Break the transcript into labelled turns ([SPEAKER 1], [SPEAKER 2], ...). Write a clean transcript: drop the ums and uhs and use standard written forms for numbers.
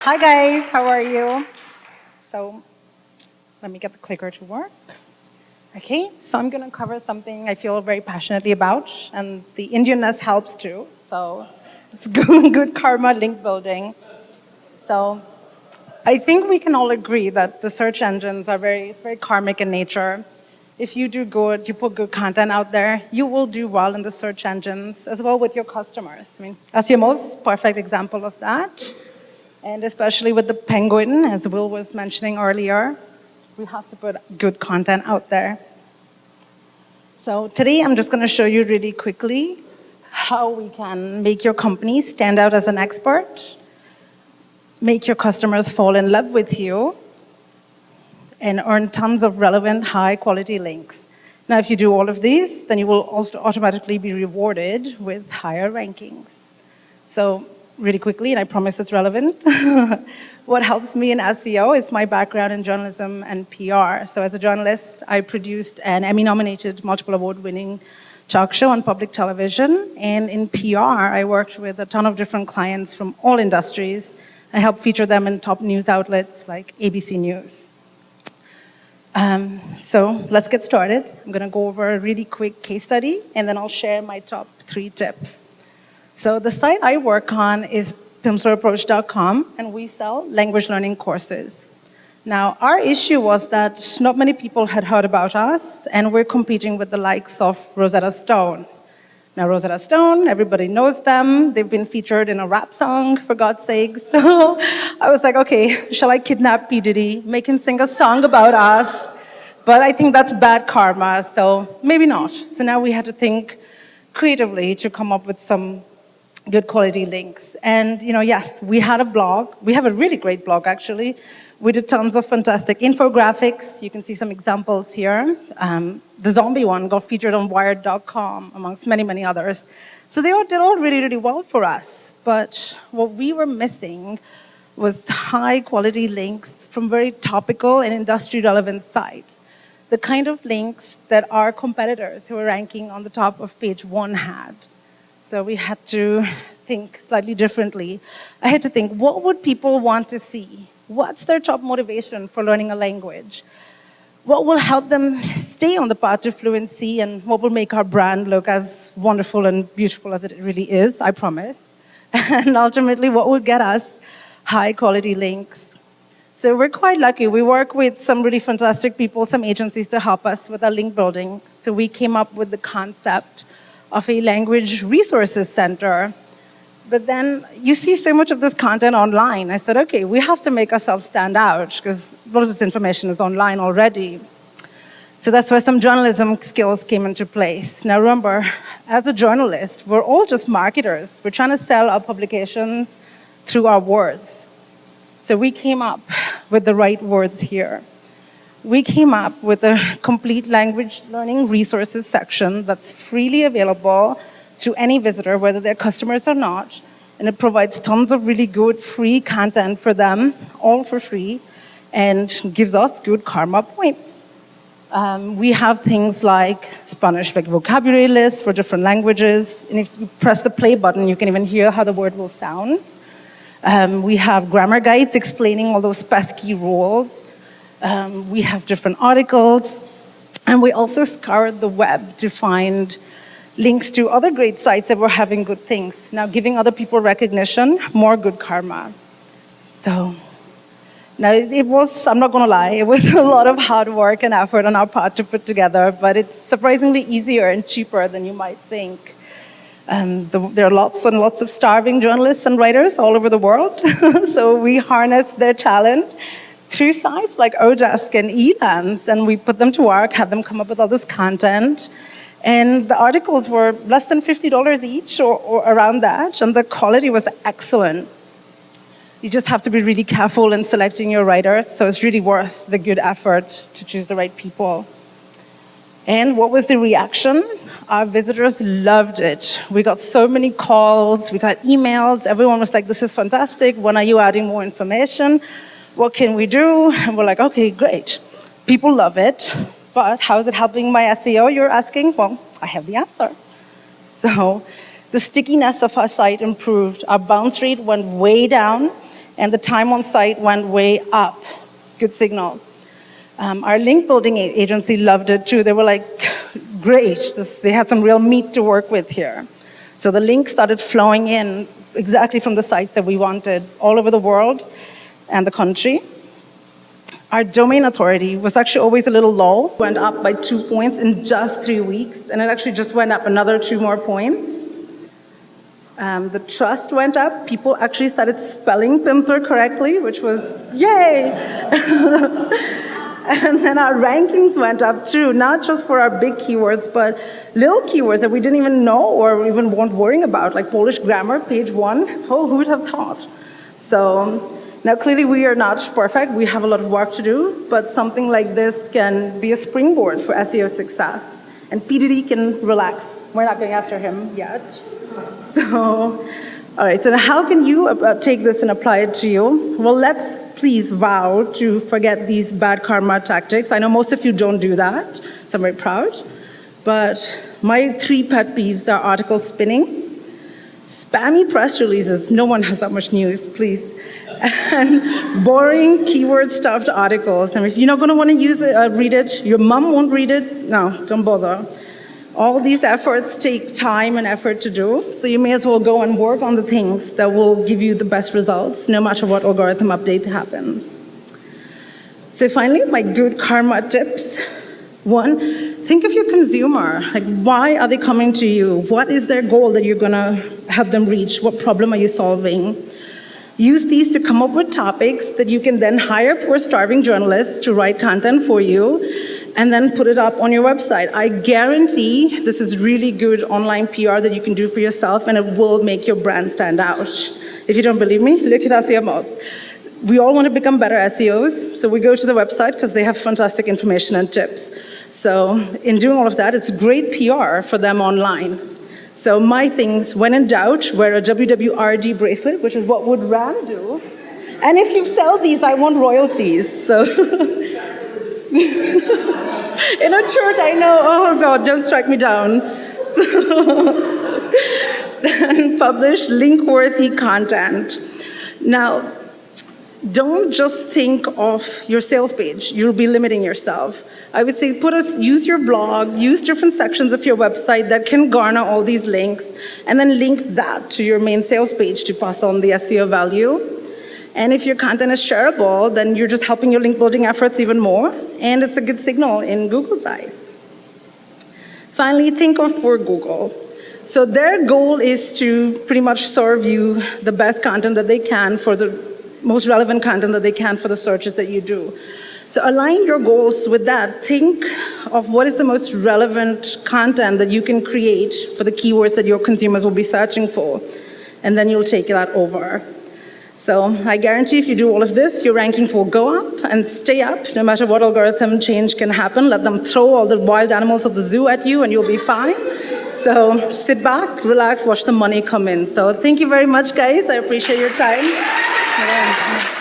[SPEAKER 1] Hi guys, how are you? So let me get the clicker to work. Okay, so I'm going to cover something I feel very passionately about, and the Indianness helps too. So it's good karma link building. So I think we can all agree that the search engines are it's very karmic in nature. If you do good, you put good content out there, you will do well in the search engines as well with your customers. I mean, SEOmoz, perfect example of that. And especially with the penguin, as Will was mentioning earlier, we have to put good content out there. So today I'm just going to show you really quickly how we can make your company stand out as an expert, make your customers fall in love with you, and earn tons of relevant, high-quality links. Now, if you do all of these, then you will also automatically be rewarded with higher rankings. So really quickly, and I promise it's relevant, what helps me in SEO is my background in journalism and PR. So as a journalist, I produced an Emmy-nominated, multiple award-winning talk show on public television. And in PR, I worked with a ton of different clients from all industries. I helped feature them in top news outlets like ABC News. So let's get started. I'm going to go over a really quick case study, and then I'll share my top 3 tips. So the site I work on is pimslerapproach.com, and we sell language learning courses. Now, our issue was that not many people had heard about us, and we're competing with the likes of Rosetta Stone. Now, Rosetta Stone, everybody knows them. They've been featured in a rap song, for God's sake. So I was like, okay, shall I kidnap P. Diddy, make him sing a song about us? But I think that's bad karma, so maybe not. So now we had to think creatively to come up with some good quality links. And, yes, we had a blog. We have a really great blog, actually. We did tons of fantastic infographics. You can see some examples here. The zombie one got featured on Wired.com, amongst many, many others. So they all did really, really well for us. But what we were missing was high-quality links from very topical and industry-relevant sites. The kind of links that our competitors who were ranking on the top of page 1 had. So we had to think slightly differently. I had to think, what would people want to see? What's their top motivation for learning a language? What will help them stay on the path to fluency, and what will make our brand look as wonderful and beautiful as it really is, I promise. And ultimately, what would get us high-quality links? So we're quite lucky. We work with some really fantastic people, some agencies to help us with our link building. So we came up with the concept of a language resources center. But then you see so much of this content online. I said, okay, we have to make ourselves stand out because a lot of this information is online already. So that's where some journalism skills came into place. Now remember, as a journalist, we're all just marketers. We're trying to sell our publications through our words. So we came up with the right words here. We came up with a complete language learning resources section that's freely available to any visitor, whether they're customers or not, and it provides tons of really good free content for them, all for free, and gives us good karma points. We have things like Spanish vocabulary lists for different languages, and if you press the play button, you can even hear how the word will sound. We have grammar guides explaining all those pesky rules. We have different articles, and we also scoured the web to find links to other great sites that were having good things. Now, giving other people recognition, more good karma. So, now it was, I'm not going to lie, it was a lot of hard work and effort on our part to put together, but it's surprisingly easier and cheaper than you might think. There are lots and lots of starving journalists and writers all over the world, so we harnessed their talent through sites like Odesk and Elance, and we put them to work, had them come up with all this content. And the articles were less than $50 each or around that, and the quality was excellent. You just have to be really careful in selecting your writer, so it's really worth the good effort to choose the right people. And what was the reaction? Our visitors loved it. We got so many calls, we got emails, everyone was like, this is fantastic, when are you adding more information? What can we do? And we're like, okay, great. People love it. But how is it helping my SEO, you're asking? Well, I have the answer. So the stickiness of our site improved. Our bounce rate went way down, and the time on site went way up. Good signal. Our link building agency loved it too. They were like, great, they had some real meat to work with here. So the links started flowing in exactly from the sites that we wanted all over the world and the country. Our domain authority was actually always a little low, went up by 2 points in just 3 weeks, and it actually just went up another 2 more points. The trust went up. People actually started spelling Pimsleur correctly, which was yay! And then our rankings went up too, not just for our big keywords, but little keywords that we didn't even know or even weren't worrying about, like Polish grammar, page 1. Oh, who would have thought? So now clearly we are not perfect. We have a lot of work to do, but something like this can be a springboard for SEO success. And PDD can relax. We're not going after him yet. So, all right, so how can you take this and apply it to you? Well, let's please vow to forget these bad karma tactics. I know most of you don't do that, so I'm very proud. But my 3 pet peeves are article spinning, spammy press releases, no one has that much news, please, and boring keyword-stuffed articles. And if you're not going to want to use it, read it, your mom won't read it, no, don't bother. All these efforts take time and effort to do, so you may as well go and work on the things that will give you the best results, no matter what algorithm update happens. So finally, my good karma tips. 1, think of your consumer. Like, why are they coming to you? What is their goal that you're gonna help them reach? What problem are you solving? Use these to come up with topics that you can then hire poor starving journalists to write content for you, and then put it up on your website. I guarantee this is really good online PR that you can do for yourself, and it will make your brand stand out. If you don't believe me, look at SEOmoz. We all want to become better SEOs, so we go to the website because they have fantastic information and tips. So in doing all of that, it's great PR for them online. So my things, when in doubt, wear a WWRD bracelet, which is what would Ram do. And if you sell these, I want royalties, so. In a church, I know, oh God, don't strike me down. So, then publish link-worthy content. Now, don't just think of your sales page. You'll be limiting yourself. I would say use your blog, use different sections of your website that can garner all these links, and then link that to your main sales page to pass on the SEO value. And if your content is shareable, then you're just helping your link building efforts even more, and it's a good signal in Google's eyes. Finally, think of for Google. So their goal is to pretty much serve you the best content that they can for the most relevant content that they can for the searches that you do. So align your goals with that. Think of what is the most relevant content that you can create for the keywords that your consumers will be searching for, and then you'll take that over. So I guarantee if you do all of this, your rankings will go up and stay up, no matter what algorithm change can happen. Let them throw all the wild animals of the zoo at you and you'll be fine. So sit back, relax, watch the money come in. So thank you very much, guys. I appreciate your time.